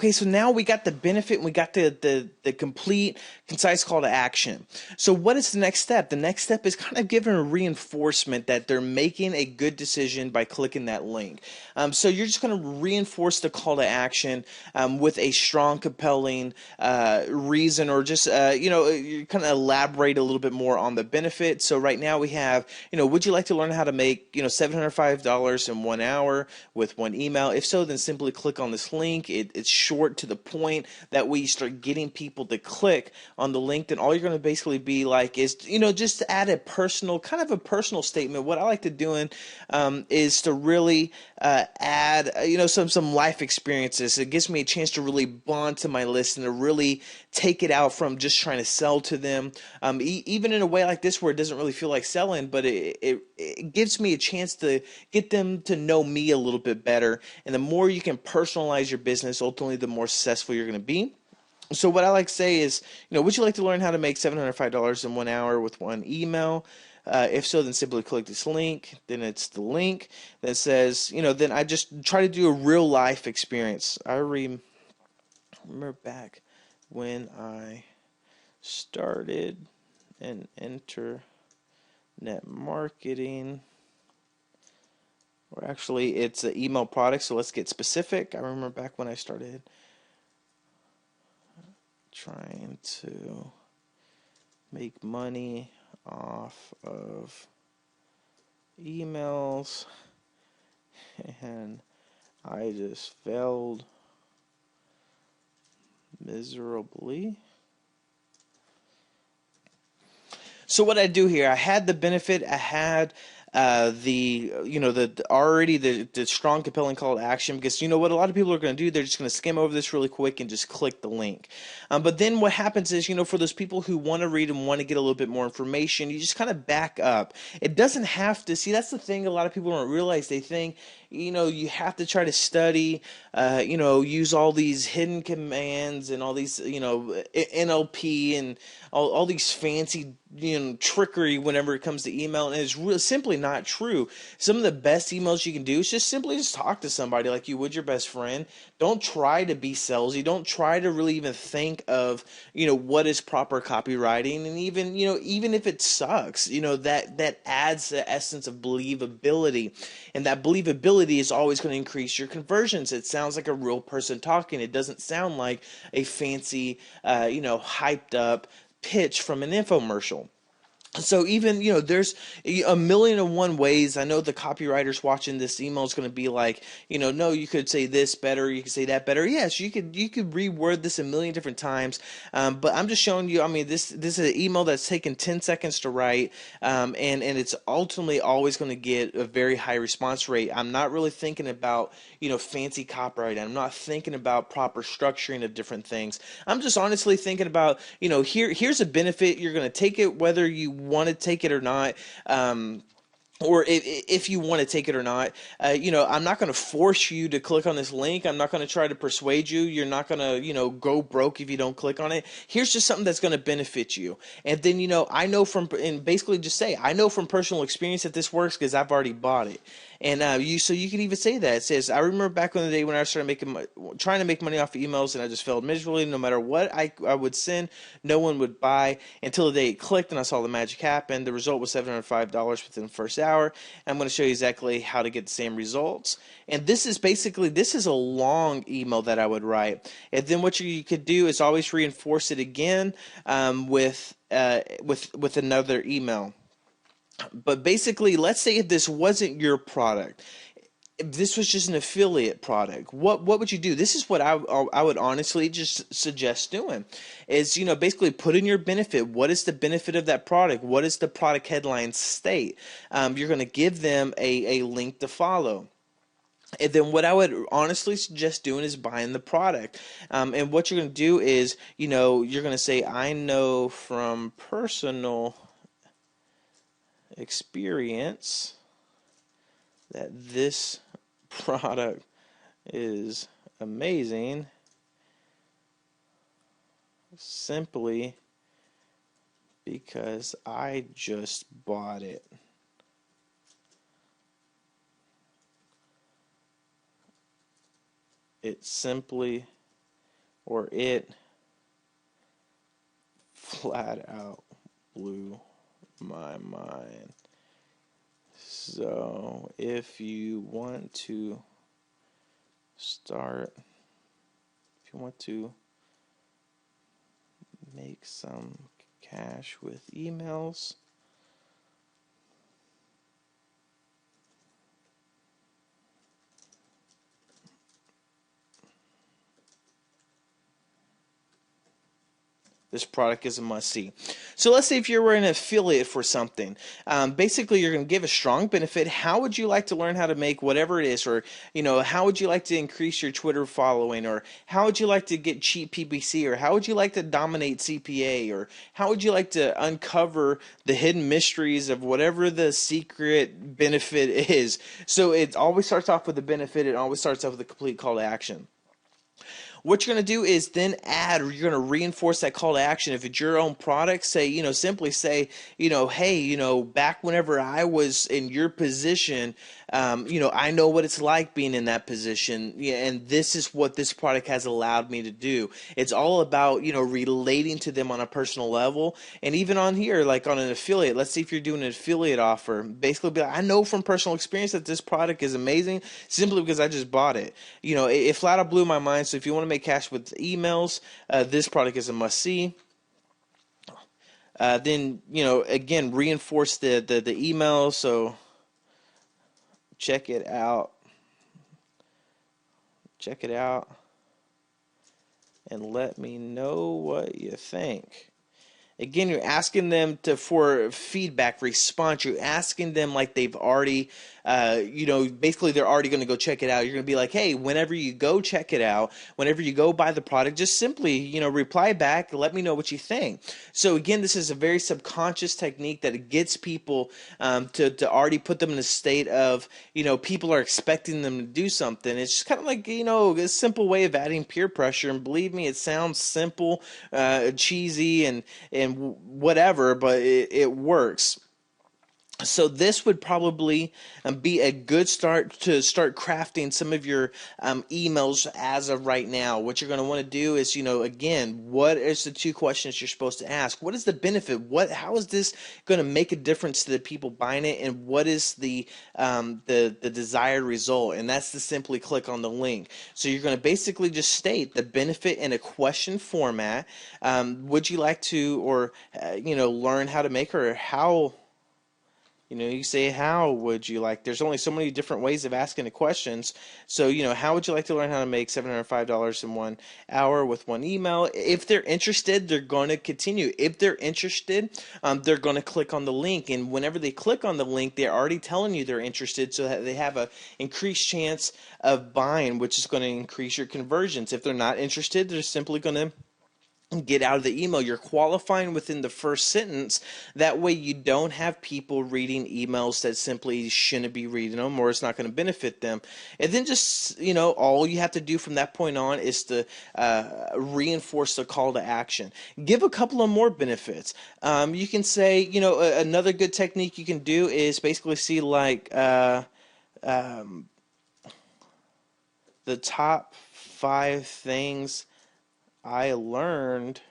Okay, so now we got the benefit and we got the complete, concise call to action. So what is the next step? The next step is kind of giving a reinforcement that they're making a good decision by clicking that link. So you're just going to reinforce the call to action with a strong, compelling reason, or just, you kind of elaborate a little bit more on the benefit. So right now we have, would you like to learn how to make, $705 in 1 hour with one email? If so, then simply click on this link. It's short to the point. That way you start getting people to click on the link. Then all you're going to basically be like is, just to add a personal statement. What I like to do is to really add, some life experiences. It gives me a chance to really bond to my list and to really take it out from just trying to sell to them. Even in a way like this where it doesn't really feel like selling, but it gives me a chance to get them to know me a little bit better. And the more you can personalize your business, ultimately the more successful you're going to be. So what I like to say is, would you like to learn how to make $705 in 1 hour with one email? If so, then simply click this link. Then it's the link that says, then I just try to do a real life experience. I remember back when I started in internet marketing, or actually it's an email product, so let's get specific. I remember back when I started trying to make money off of emails, and I just failed miserably. So what I do here, I had the benefit, I had the strong, compelling call to action, because what a lot of people are going to do, they're just going to skim over this really quick and just click the link. But then what happens is, for those people who want to read and want to get a little bit more information, you just kind of back up. It doesn't have to, see, that's the thing a lot of people don't realize. They think, you have to try to study, use all these hidden commands and all these, NLP and all these fancy, trickery whenever it comes to email. And it's really simply not true. Some of the best emails you can do is just simply talk to somebody like you would your best friend. Don't try to be salesy. Don't try to really even think of, what is proper copywriting. And even if it sucks, that adds the essence of believability. And that believability is always going to increase your conversions. It sounds like a real person talking. It doesn't sound like a fancy, hyped up pitch from an infomercial. So even, there's a million and one ways. I know the copywriters watching this email is going to be like, no, you could say this better, you could say that better. Yes, you could reword this a million different times. But I'm just showing you, this is an email that's taken 10 seconds to write, and it's ultimately always going to get a very high response rate. I'm not really thinking about, fancy copywriting. I'm not thinking about proper structuring of different things. I'm just honestly thinking about, here's a benefit. You're going to take it whether you want to take it or not. Or if you want to take it or not, I'm not going to force you to click on this link. I'm not going to try to persuade you. You're not going to, go broke if you don't click on it. Here's just something that's going to benefit you. And then, I know and basically just say, I know from personal experience that this works because I've already bought it. And so you can even say that. It says, I remember back in the day when I started trying to make money off of emails, and I just failed miserably. No matter what I would send, no one would buy until the day it clicked and I saw the magic happen. The result was $705 within the first hour. I'm going to show you exactly how to get the same results. And this is a long email that I would write. And then what you could do is always reinforce it again with another email. But basically, let's say if this wasn't your product, if this was just an affiliate product, what would you do? This is what I would honestly just suggest doing is, basically put in your benefit. What is the benefit of that product? What is the product headline state? You're going to give them a link to follow. And then what I would honestly suggest doing is buying the product. And what you're going to do is, you're going to say, I know from personal experience that this product is amazing simply because I just bought it. It simply or it flat out blew my mind. So if you want to start, if you want to make some cash with emails, this product is a must-see. So let's say if you were an affiliate for something, basically you're going to give a strong benefit. How would you like to learn how to make whatever it is, or how would you like to increase your Twitter following, or how would you like to get cheap PPC, or how would you like to dominate CPA, or how would you like to uncover the hidden mysteries of whatever the secret benefit is? So it always starts off with a benefit. It always starts off with a complete call to action. What you're going to do is then add, or you're going to reinforce that call to action. If it's your own product, say, simply say, hey, back whenever I was in your position, I know what it's like being in that position, and this is what this product has allowed me to do. It's all about, relating to them on a personal level. And even on here, like on an affiliate, let's see if you're doing an affiliate offer, basically be like, I know from personal experience that this product is amazing simply because I just bought it. It flat out blew my mind. So if you want to make cash with emails, this product is a must-see. Then, again, reinforce the email. So check it out. Check it out. And let me know what you think. Again, you're asking them for feedback, response. You're asking them like they've already, basically they're already going to go check it out. You're going to be like, hey, whenever you go check it out, whenever you go buy the product, just simply, reply back. Let me know what you think. So again, this is a very subconscious technique that gets people to already put them in a state of, people are expecting them to do something. It's just kind of like, a simple way of adding peer pressure. And believe me, it sounds simple, cheesy, and whatever, but it works. So this would probably be a good start to start crafting some of your emails as of right now. What you're going to want to do is, again, what is the 2 questions you're supposed to ask? What is the benefit? How is this going to make a difference to the people buying it? And what is the desired result? And that's to simply click on the link. So you're going to basically just state the benefit in a question format. Would you like to, or learn how to make, or how? You say, how would you like? There's only so many different ways of asking the questions. So, how would you like to learn how to make $705 in 1 hour with 1 email? If they're interested, they're going to continue. If they're interested, they're going to click on the link. And whenever they click on the link, they're already telling you they're interested, so that they have an increased chance of buying, which is going to increase your conversions. If they're not interested, they're simply going to get out of the email. You're qualifying within the first sentence. That way you don't have people reading emails that simply shouldn't be reading them, or it's not going to benefit them. And then just, all you have to do from that point on is to reinforce the call to action. Give a couple of more benefits. You can say, another good technique you can do is basically see like the top 5 things I learned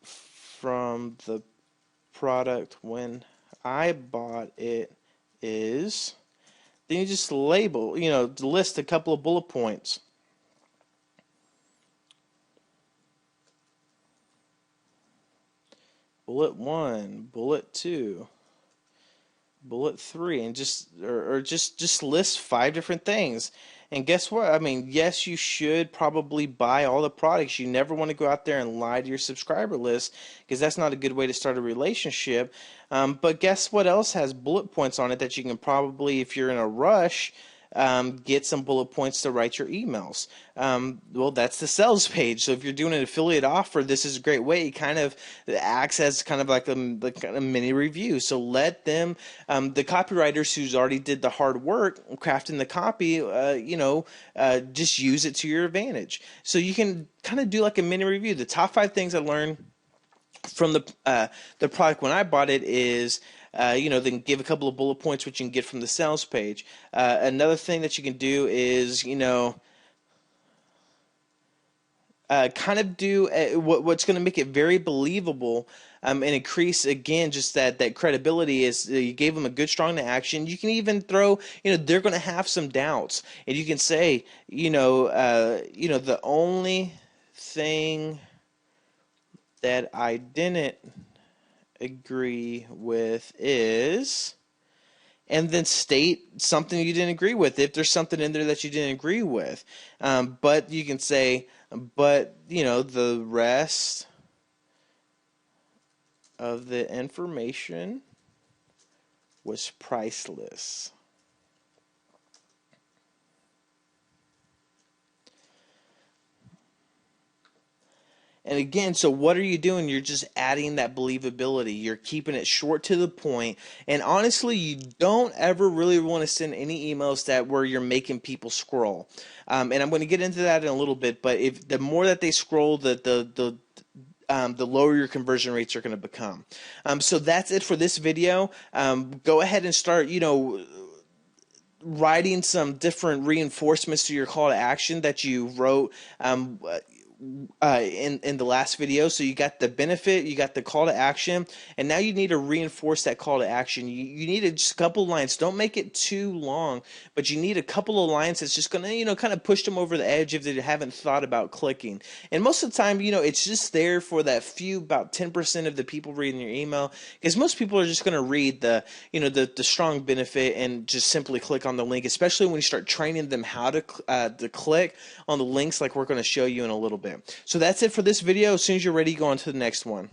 from the product when I bought it is, then you just label, list a couple of bullet points. Bullet 1, bullet 2, bullet 3, and just list 5 different things. And guess what? I mean, yes, you should probably buy all the products. You never want to go out there and lie to your subscriber list, because that's not a good way to start a relationship. But guess what else has bullet points on it that you can probably, if you're in a rush, get some bullet points to write your emails. Well, that's the sales page. So if you're doing an affiliate offer, this is a great way. It kind of acts as kind of like the kind of mini review. So let them, the copywriters who's already did the hard work crafting the copy, just use it to your advantage. So you can kind of do like a mini review. The top 5 things I learned from the product when I bought it is, then give a couple of bullet points which you can get from the sales page. Another thing that you can do is, kind of do what's going to make it very believable, and increase again just that credibility is you gave them a good strong to action. You can even throw, they're going to have some doubts, and you can say, the only thing that I didn't agree with is, and then state something you didn't agree with if there's something in there that you didn't agree with. But you can say, but the rest of the information was priceless. And again, so what are you doing? You're just adding that believability. You're keeping it short to the point. And honestly, you don't ever really want to send any emails that where you're making people scroll. And I'm going to get into that in a little bit. But if the more that they scroll, the lower your conversion rates are going to become. So that's it for this video. Go ahead and start, writing some different reinforcements to your call to action that you wrote in the last video. So you got the benefit, you got the call to action, and now you need to reinforce that call to action. You need just a couple of lines. Don't make it too long, but you need a couple of lines that's just gonna kind of push them over the edge if they haven't thought about clicking. And most of the time, it's just there for that few, about 10% of the people reading your email, because most people are just gonna read the strong benefit and just simply click on the link, especially when you start training them how to click on the links like we're going to show you in a little bit. So that's it for this video. As soon as you're ready, go on to the next one.